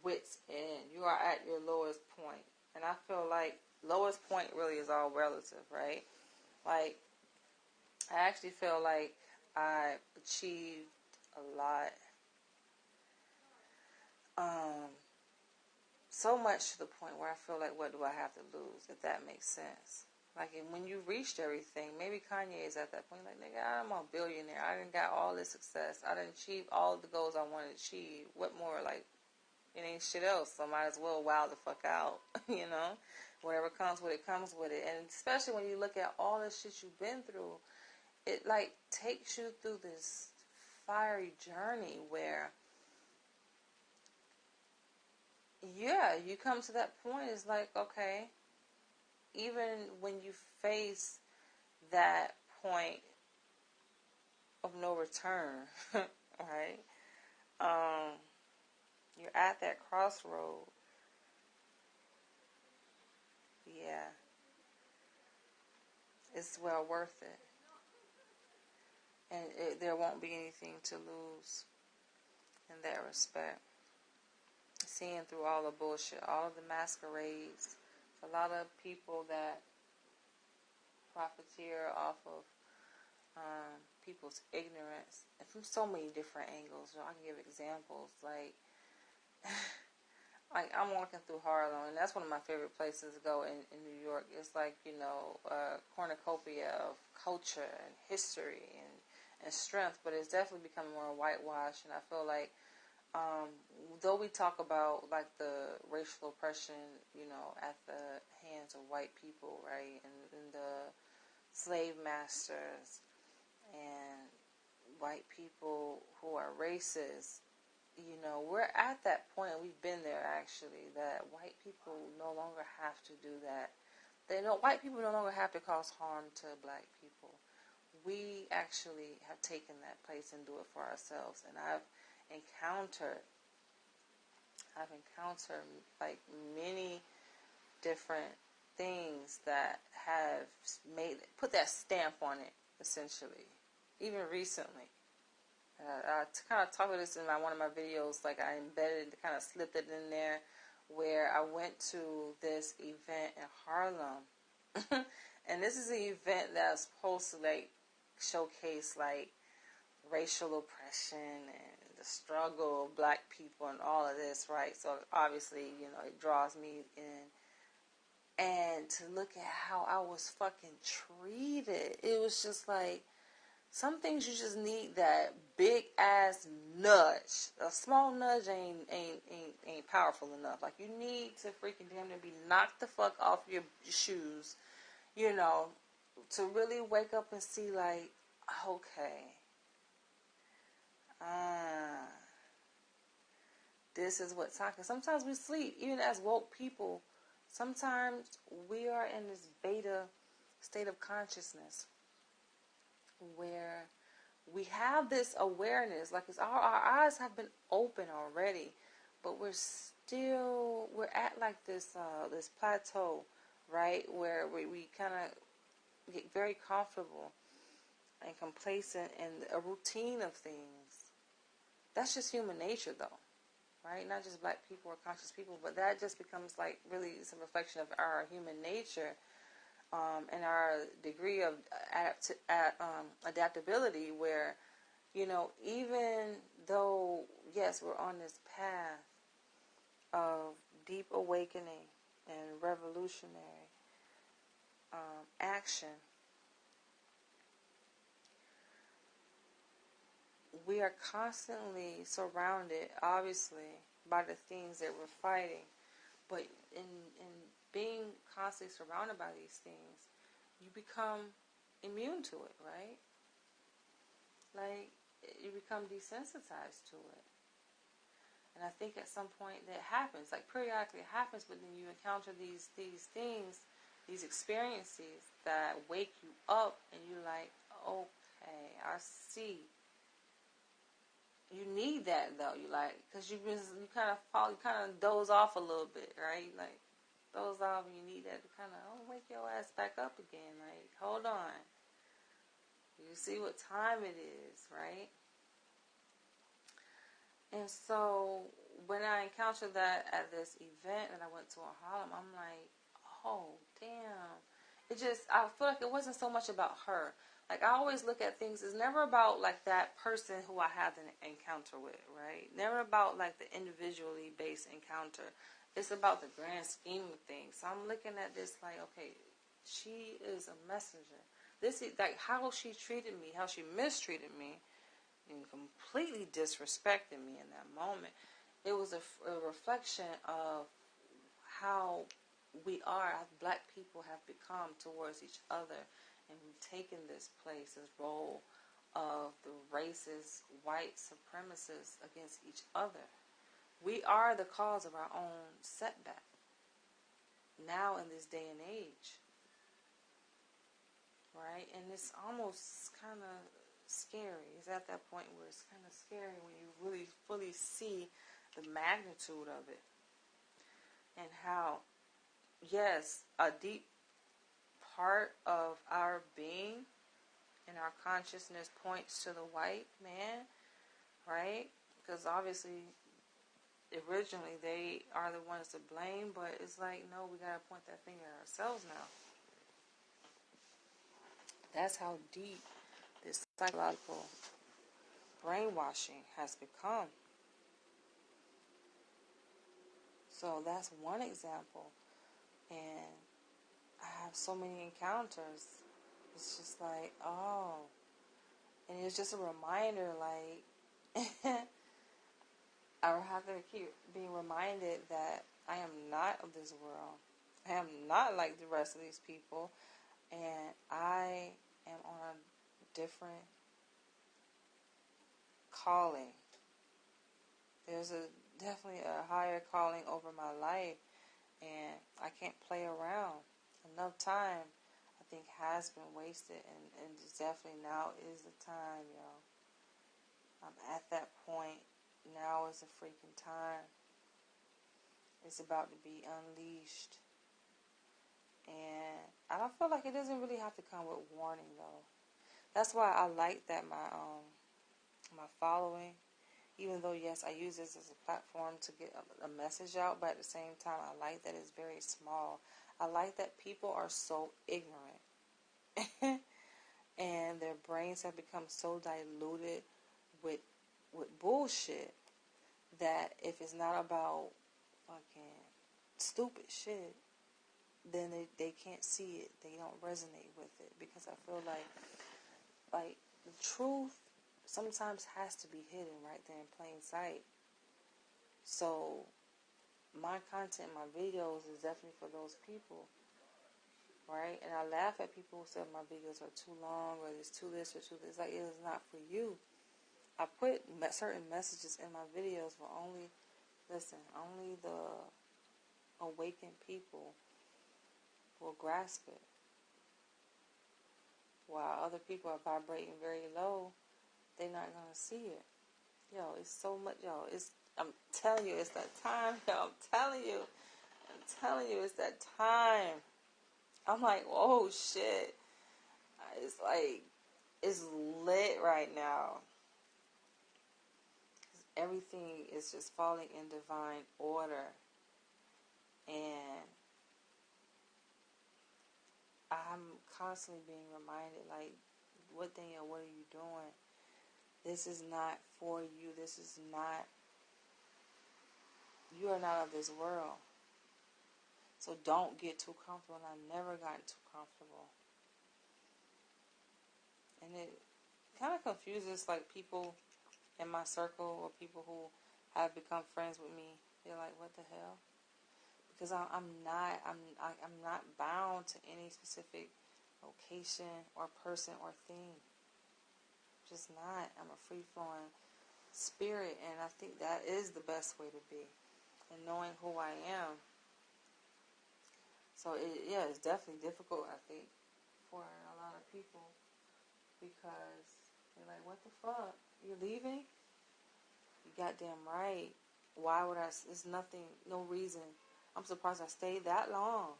wits end. You are at your lowest point. And I feel like lowest point really is all relative, right? Like, I actually feel like I achieved a lot. So much to the point where I feel like, what do I have to lose, if that makes sense? Like, when you reached everything, maybe Kanye is at that point, like, nigga, I'm a billionaire. I done got all this success. I done achieved all the goals I wanted to achieve. What more? Like, it ain't shit else, so might as well wow the fuck out, you know? Whatever comes with it, comes with it. And especially when you look at all the shit you've been through, it, like, takes you through this fiery journey where, yeah, you come to that point, it's like, okay, even when you face that point of no return, right? You're at that crossroad. Yeah, it's well worth it. And there won't be anything to lose in that respect. Seeing through all the bullshit, all of the masquerades, a lot of people that profiteer off of people's ignorance, and from so many different angles. I can give examples like like I'm walking through Harlem, and that's one of my favorite places to go in New York. It's like, a cornucopia of culture and history and strength, but it's definitely becoming more whitewashed. And I feel like, though we talk about like the racial oppression, at the hands of white people, right, and the slave masters and white people who are racist, we're at that point, and we've been there actually, that white people no longer have to do that. White people no longer have to cause harm to black people. We actually have taken that place and do it for ourselves. And I've encountered like many different things that have put that stamp on it, essentially, even recently. I kind of talked about this in one of my videos. Like, I kind of slipped it in there, where I went to this event in Harlem, and this is an event that's supposed to like showcase like racial oppression and the struggle of black people and all of this, right? So obviously, it draws me in. And to look at how I was fucking treated, it was just like, some things you just need that big ass nudge. A small nudge ain't powerful enough. Like, you need to freaking damn near be knocked the fuck off your shoes, to really wake up and see like, okay, this is what's talking. Sometimes we sleep, even as woke people. Sometimes we are in this beta state of consciousness where we have this awareness, like our eyes have been open already, but we're at like this this plateau, right, where we kind of get very comfortable and complacent in a routine of things. That's just human nature, though, right? Not just black people or conscious people, but that just becomes like really some reflection of our human nature. And our degree of adaptability, where, even though, yes, we're on this path of deep awakening and revolutionary action, we are constantly surrounded, obviously, by the things that we're fighting. But in being constantly surrounded by these things, you become immune to it, right? Like, you become desensitized to it. And I think at some point that happens, like periodically it happens, but then you encounter these things, these experiences that wake you up, and you're like, okay, I see. You need that though. You like, because you kind of fall, you kind of doze off a little bit, right? Like doze off, and you need that to kind of wake your ass back up again. Like, hold on, you see what time it is, right? And so when I encountered that at this event that I went to in Harlem, I'm like, oh damn. I feel like it wasn't so much about her. Like, I always look at things, it's never about like that person who I had an encounter with, right? Never about like the individually based encounter. It's about the grand scheme of things. So I'm looking at this like, okay, she is a messenger. This is like how she treated me, how she mistreated me, and completely disrespected me in that moment. It was a reflection of how we are, as black people have become towards each other, and we've taken this place, this role of the racist white supremacists against each other. We are the cause of our own setback now in this day and age, right? And it's almost kind of scary. It's at that point where it's kind of scary when you really fully see the magnitude of it, and how, yes, a deep part of our being and our consciousness points to the white man, right? Because obviously, originally they are the ones to blame, but it's like, no, we gotta point that finger at ourselves now. That's how deep this psychological brainwashing has become. So that's one example. And I have so many encounters. It's just like, oh. And it's just a reminder, like, I have to keep being reminded that I am not of this world. I am not like the rest of these people. And I am on a different calling. There's definitely a higher calling over my life. And I can't play around. Enough time, I think, has been wasted, and definitely now is the time, y'all. I'm at that point. Now is the freaking time. It's about to be unleashed. And I don't feel like it doesn't really have to come with warning, though. That's why I like that my following, even though, yes, I use this as a platform to get a message out, but at the same time, I like that it's very small. I like that people are so ignorant. And their brains have become so diluted with bullshit that if it's not about fucking stupid shit, then they can't see it. They don't resonate with it. Because I feel like the truth sometimes has to be hidden right there in plain sight. So my content, my videos is definitely for those people, right? And I laugh at people who say my videos are too long, or it's too this or too this. Like, it is not for you. I put certain messages in my videos for only the awakened people will grasp it. While other people are vibrating very low, they're not going to see it. Yo, it's so much, I'm telling you, it's that time, yo. I'm telling you, it's that time. I'm like, oh shit. It's like, it's lit right now. Everything is just falling in divine order. And I'm constantly being reminded, like, what Danielle, what are you doing? This is not for you. You are not of this world. So don't get too comfortable. And I've never gotten too comfortable. And it kind of confuses, like, people in my circle or people who have become friends with me. They're like, what the hell? Because I'm not bound to any specific location or person or thing. Just not. I'm a free-flowing spirit, and I think that is the best way to be, and knowing who I am. So it's definitely difficult, I think, for a lot of people, because they're like, what the fuck? You're leaving? You goddamn right. Why would I? There's nothing, no reason. I'm surprised I stayed that long.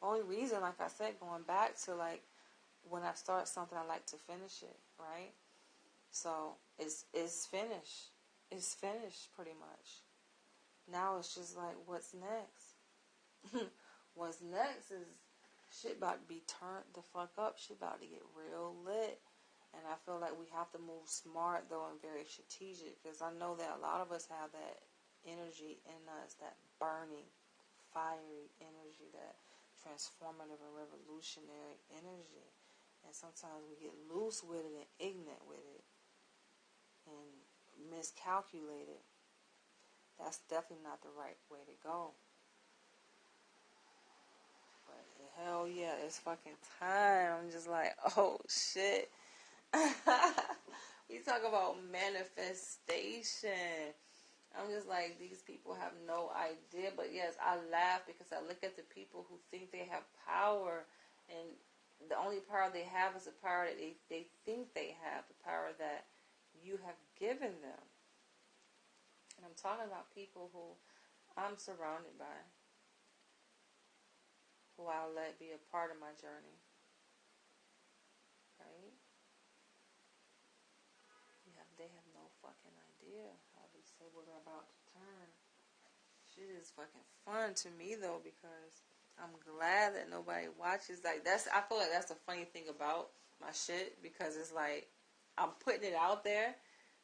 Only reason, like I said, going back to like when I start something, I like to finish it, right? So it's finished. It's finished pretty much. Now it's just like, what's next? What's next is shit about to be turned the fuck up. Shit about to get real lit. And I feel like we have to move smart, though, and very strategic. Because I know that a lot of us have that energy in us, that burning, fiery energy, that transformative and revolutionary energy. And sometimes we get loose with it and ignorant with it and miscalculate it. That's definitely not the right way to go. But hell yeah, it's fucking time. I'm just like, oh shit. We talk about manifestation. I'm just like, these people have no idea. But yes, I laugh because I look at the people who think they have power, and the only power they have is the power that they think they have, the power that you have given them. And I'm talking about people who I'm surrounded by, who I'll let be a part of my journey. Right? They have no fucking idea how these tables are about to turn. Shit is fucking fun to me though, because I'm glad that nobody watches. Like, I feel like that's the funny thing about my shit, because it's like I'm putting it out there,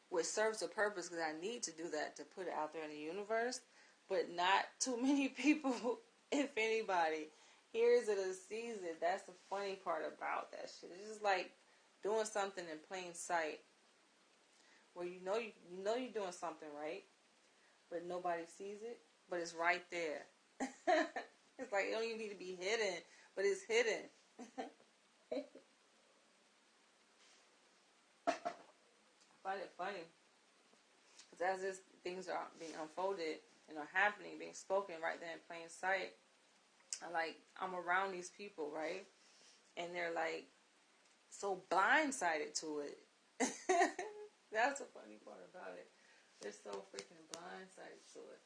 which serves a purpose, because I need to do that, to put it out there in the universe. But not too many people, if anybody, hears it or sees it. That's the funny part about that shit. It's just like doing something in plain sight, where you know you're doing something right, but nobody sees it, but it's right there. It's like, it don't even need to be hidden, but it's hidden. I find it funny, because as these things are being unfolded and are happening, being spoken right there in plain sight, I'm around these people, right? And they're like so blindsided to it. That's the funny part about it. They're so freaking blindsided to it.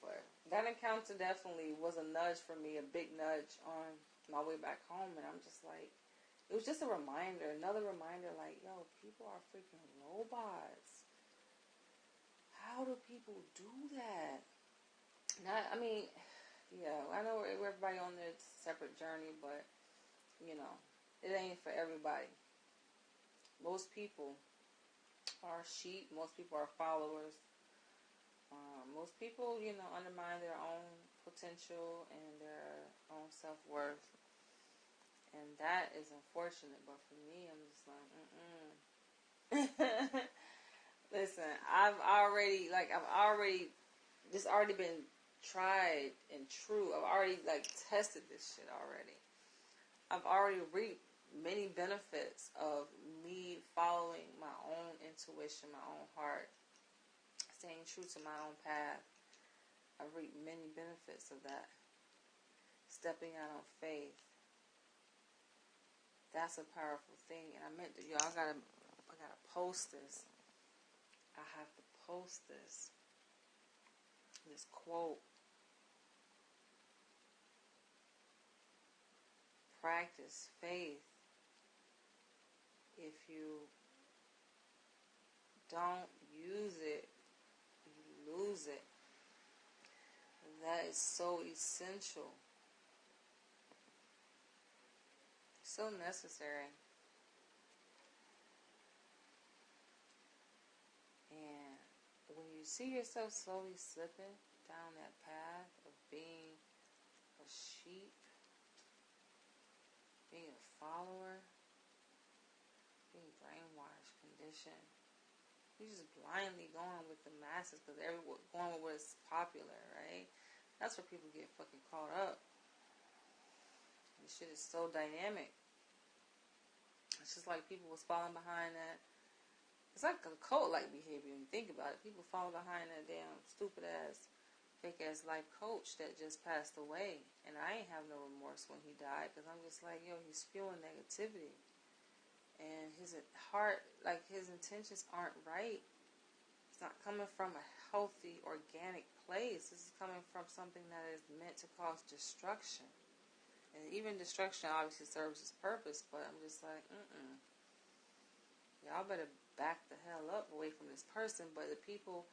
But that encounter definitely was a nudge for me, a big nudge on my way back home. And I'm just like, it was just a reminder, another reminder, like, yo, people are freaking robots. How do people do that? I mean, yeah, I know everybody on their separate journey, but, it ain't for everybody. Most people are sheep. Most people are followers. Most people, undermine their own potential and their own self-worth. And that is unfortunate. But for me, I'm just like, Listen, this already been tried and true. I've already, tested this shit already. I've already reaped many benefits of me following my own intuition, my own heart, staying true to my own path. I've reaped many benefits of that. Stepping out on faith. That's a powerful thing. And I meant to, y'all, I gotta post this. I have to post this. This quote. Practice faith. If you don't use it, you lose it. And that is so essential. So necessary. And when you see yourself slowly slipping down that path of being a sheep, being a follower, being brainwashed, conditioned, you're just blindly going with the masses because everyone going with what's popular, right? That's where people get fucking caught up. This shit is so dynamic. It's just like people was falling behind It's like a cult-like behavior when you think about it. People follow behind that damn stupid-ass, fake-ass life coach that just passed away. And I ain't have no remorse when he died because I'm just like, yo, he's spewing negativity. And his heart, like his intentions aren't right. It's not coming from a healthy, organic place. This is coming from something that is meant to cause destruction. And even destruction obviously serves its purpose, but I'm just like, y'all better back the hell up away from this person. But the people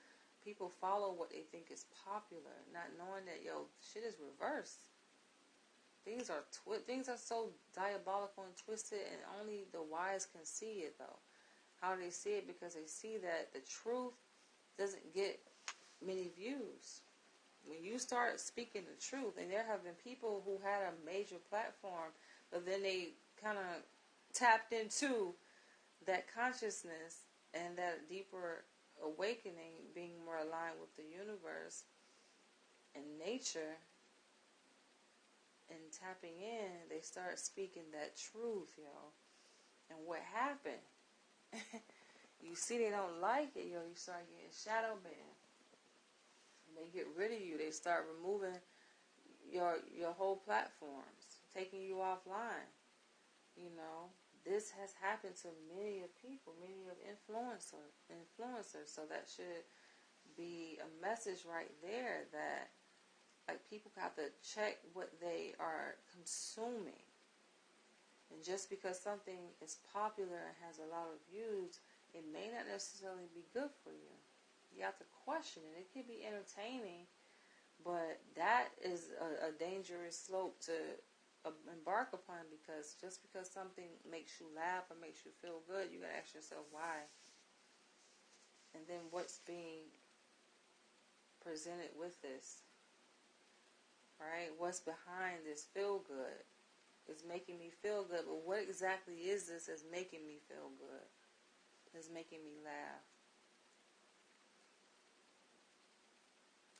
follow what they think is popular, not knowing that, yo, shit is reversed. Things are so diabolical and twisted, and only the wise can see it, though. How do they see it? Because they see that the truth doesn't get many views. When you start speaking the truth, and there have been people who had a major platform, but then they kind of tapped into that consciousness and that deeper awakening, being more aligned with the universe and nature, and tapping in, they start speaking that truth, yo. And what happened? You see they don't like it, yo. You start getting shadow banned. They get rid of you. They start removing your whole platforms, taking you offline. You know, this has happened to many of people, many of influencers. So that should be a message right there that, like, people have to check what they are consuming. And just because something is popular and has a lot of views, it may not necessarily be good for you. You have to question it. It could be entertaining, but that is a dangerous slope to embark upon, because just because something makes you laugh or makes you feel good, you gotta ask yourself why. And then what's being presented with this, right? What's behind this feel good? It's making me feel good, but what exactly is this that's making me feel good? That's making me laugh?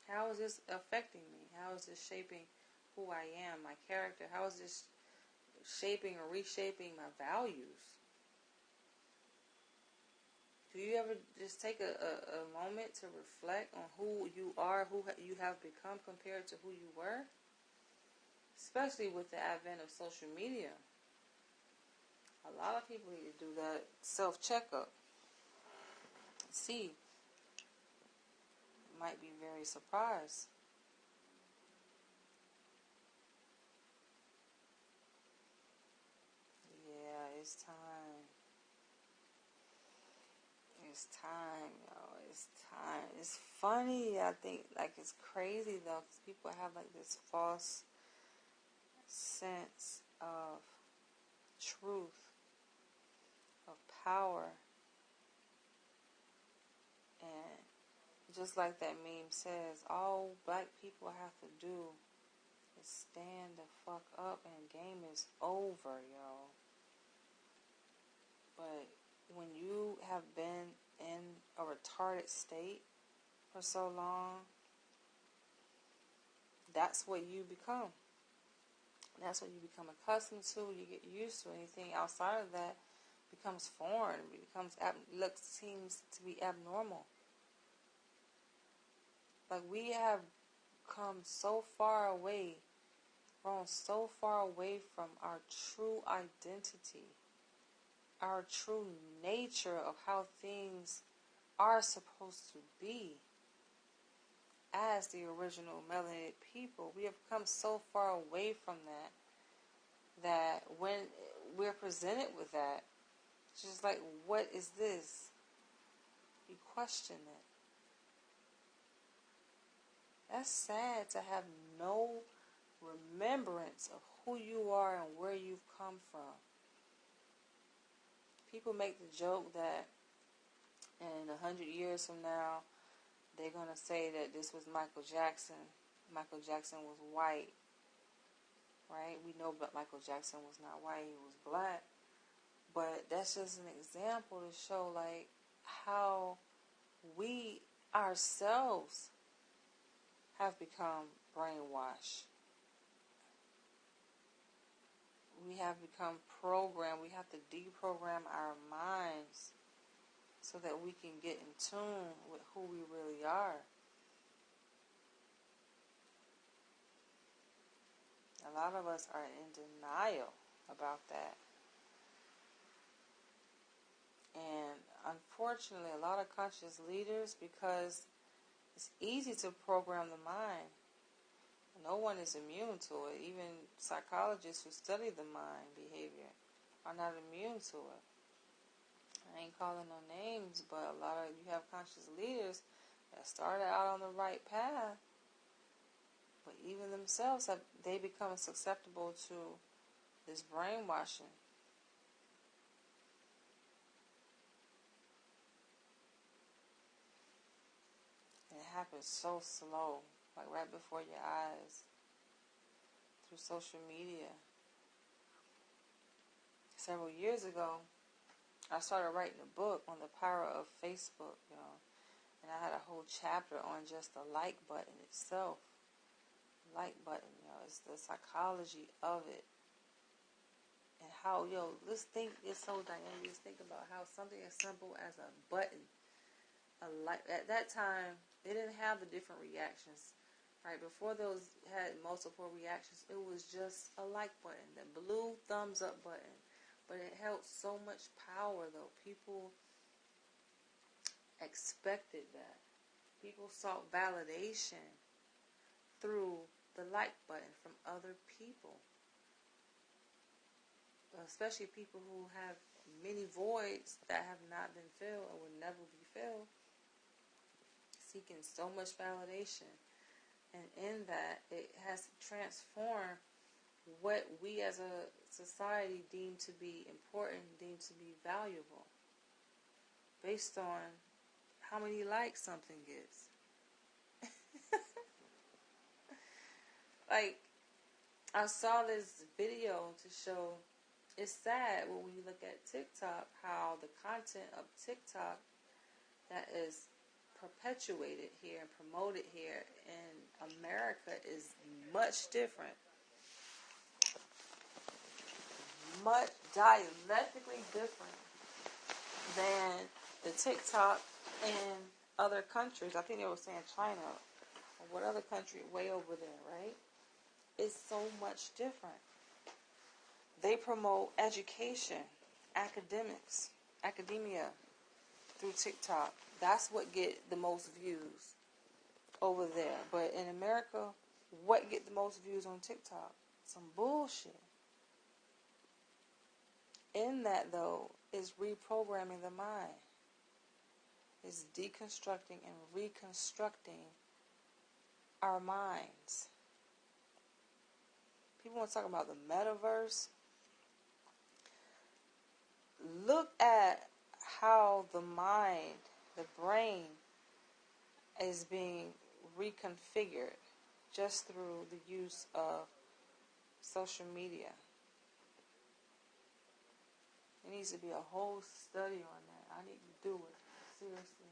How is this affecting me? How is this shaping who I am, my character? How is this shaping or reshaping my values? Do you ever just take a moment to reflect on who you are, who you have become compared to who you were? Especially with the advent of social media. A lot of people need to do that self-checkup. See, might be very surprised. Yeah, it's time. It's time, yo. It's time. It's funny. I think, like, it's crazy, though, because people have, like, this false sense of truth, of power. And just like that meme says, all black people have to do is stand the fuck up and game is over, yo. But when you have been in a retarded state for so long, that's what you become. That's what you become accustomed to. You get used to. Anything outside of that becomes foreign. Seems to be abnormal. Like, we have come so far away, grown so far away from our true identity, our true nature of how things are supposed to be. As the original melanated people, we have come so far away from that when we're presented with that, it's just like, what is this? You question it. That's sad, to have no remembrance of who you are and where you've come from. People make the joke that in 100 years from now, they're going to say that this was Michael Jackson. Michael Jackson was white, right? We know that Michael Jackson was not white, he was black. But that's just an example to show, like, how we ourselves have become brainwashed. We have become programmed. We have to deprogram our minds so that we can get in tune with who we really are. A lot of us are in denial about that. And unfortunately, a lot of conscious leaders, because it's easy to program the mind. No one is immune to it. Even psychologists who study the mind behavior are not immune to it. I ain't calling no names, but a lot of you have conscious leaders that started out on the right path, but even themselves they become susceptible to this brainwashing. And it happens so slow, like right before your eyes, through social media. Several years ago, I started writing a book on the power of Facebook, and I had a whole chapter on just the like button itself. Like button, it's the psychology of it. And how, let's think, it's so dynamic. Just think about how something as simple as a button, a like, at that time, they didn't have the different reactions. Right, before those had multiple reactions, it was just a like button, the blue thumbs up button. But it held so much power, though. People expected that. People sought validation through the like button from other people. Especially people who have many voids that have not been filled or will never be filled. Seeking so much validation. And in that, it has to transform what we as a society deem to be important, deem to be valuable, based on how many likes something gets. Like, I saw this video to show, it's sad when we look at TikTok, how the content of TikTok that is perpetuated here and promoted here in America is much different. Much dialectically different than the TikTok in other countries. I think they were saying China or what other country way over there, right? It's so much different. They promote education, academia through TikTok. That's what get the most views over there. But in America, what get the most views on TikTok? Some bullshit. In that, though, is reprogramming the mind. Is deconstructing and reconstructing our minds. People want to talk about the metaverse. Look at how the mind, the brain, is being reconfigured just through the use of social media. There needs to be a whole study on that. I need to do it. Seriously.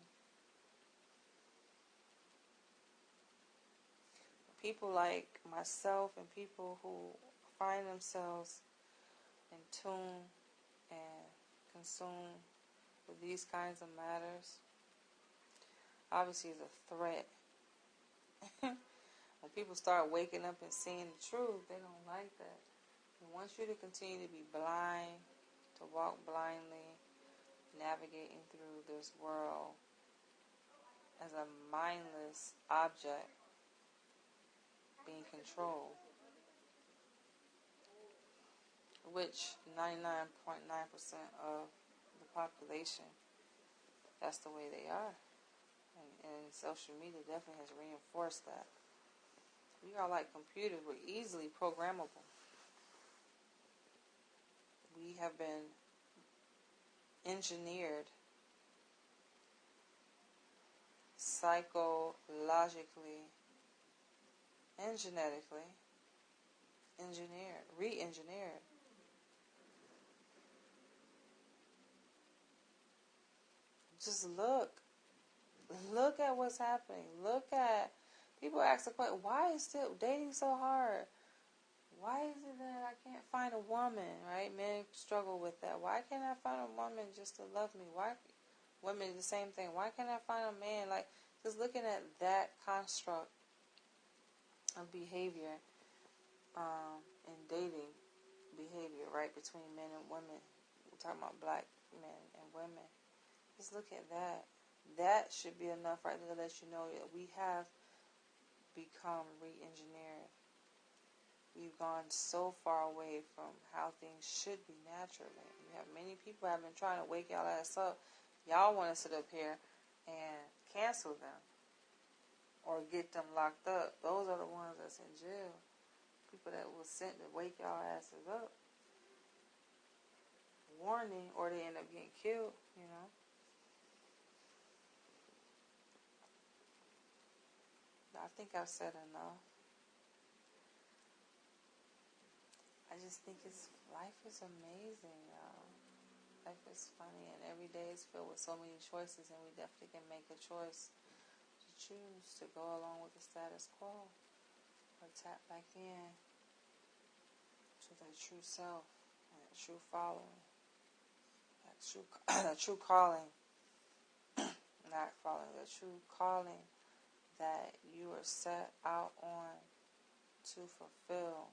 People like myself and people who find themselves in tune and consumed with these kinds of matters, obviously is a threat. When people start waking up and seeing the truth, they don't like that. They want you to continue to be blind, to walk blindly, navigating through this world as a mindless object being controlled, which 99.9% of the population, that's the way they are. And social media definitely has reinforced that. We are like computers. We're easily programmable. We have been engineered psychologically and genetically, re-engineered. Just look at what's happening. Look at, people ask the question, why is still dating so hard? Why is it that I can't find a woman, right? Men struggle with that. Why can't I find a woman just to love me? Why Women, the same thing. Why can't I find a man? Like, just looking at that construct of behavior and dating behavior, right, between men and women. We're talking about black men and women. Just look at that. That should be enough right there to let you know that we have become re-engineered. We've gone so far away from how things should be naturally. You have many people have been trying to wake y'all ass up. Y'all want to sit up here and cancel them or get them locked up. Those are the ones that's in jail. People that was sent to wake y'all asses up. Warning, or they end up getting killed, you know. I think I've said enough. I just think life is amazing, y'all. Life is funny, and every day is filled with so many choices, and we definitely can make a choice to choose to go along with the status quo or tap back in to that true self and that true following, that true calling, not following, the true calling that you are set out on to fulfill.